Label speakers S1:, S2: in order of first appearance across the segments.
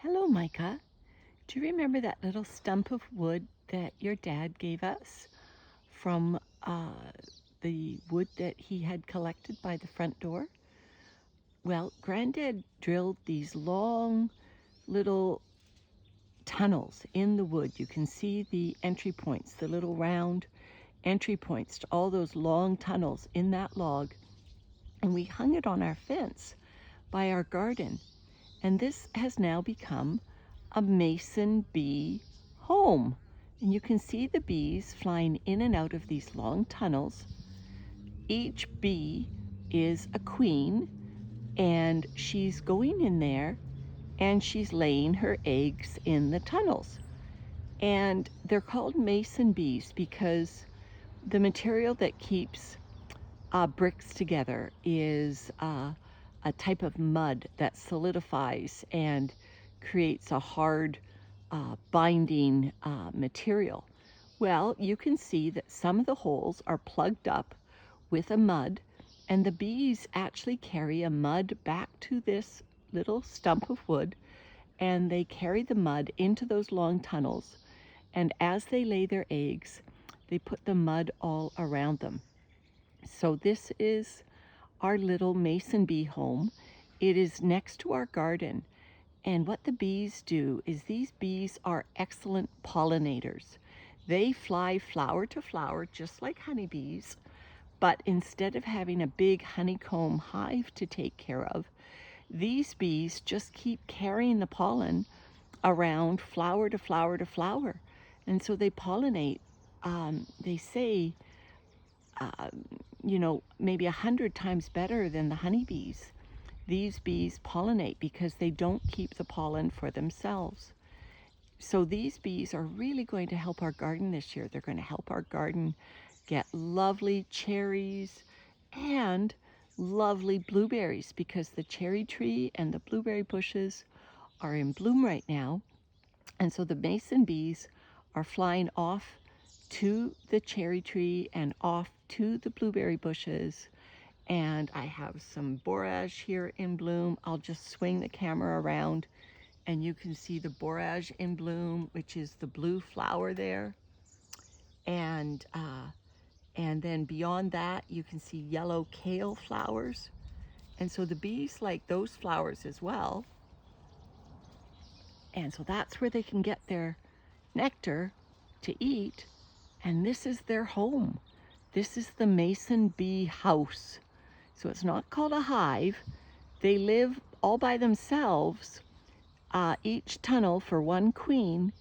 S1: Hello, Micah. Do you remember that little stump of wood that your dad gave us from the wood that he had collected by the front door? Well, Granddad drilled these long little tunnels in the wood. You can see the entry points, the little round entry points to all those long tunnels in that log. And we hung it on our fence by our garden. And this has now become a mason bee home. And you can see the bees flying in and out of these long tunnels. Each bee is a queen, and she's going in there and she's laying her eggs in the tunnels. And they're called mason bees because the material that keeps bricks together is a type of mud that solidifies and creates a hard binding material. Well, you can see that some of the holes are plugged up with a mud, and the bees actually carry a mud back to this little stump of wood, and they carry the mud into those long tunnels, and as they lay their eggs, they put the mud all around them. So this is our little mason bee home. It is next to our garden. And what the bees do is these bees are excellent pollinators. They fly flower to flower just like honeybees, but instead of having a big honeycomb hive to take care of, these bees just keep carrying the pollen around flower to flower to flower. And so they pollinate, they say, maybe 100 times better than the honeybees. These bees pollinate because they don't keep the pollen for themselves. So these bees are really going to help our garden this year. They're going to help our garden get lovely cherries and lovely blueberries because the cherry tree and the blueberry bushes are in bloom right now. And so the mason bees are flying off to the cherry tree and off to the blueberry bushes. And I have some borage here in bloom. I'll just swing the camera around and you can see the borage in bloom, which is the blue flower there. And then beyond that, you can see yellow kale flowers. And so the bees like those flowers as well. And so that's where they can get their nectar to eat. And this is their home. This is the mason bee house. So it's not called a hive. They live all by themselves, each tunnel for one queen,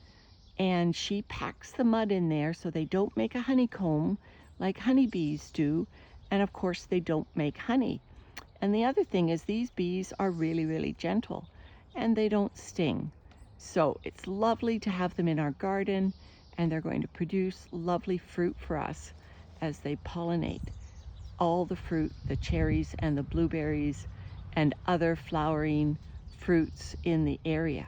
S1: and she packs the mud in there so they don't make a honeycomb like honeybees do, and of course they don't make honey. And the other thing is these bees are really, really gentle, and they don't sting. So it's lovely to have them in our garden, and they're going to produce lovely fruit for us as they pollinate all the fruit, the cherries and the blueberries and other flowering fruits in the area.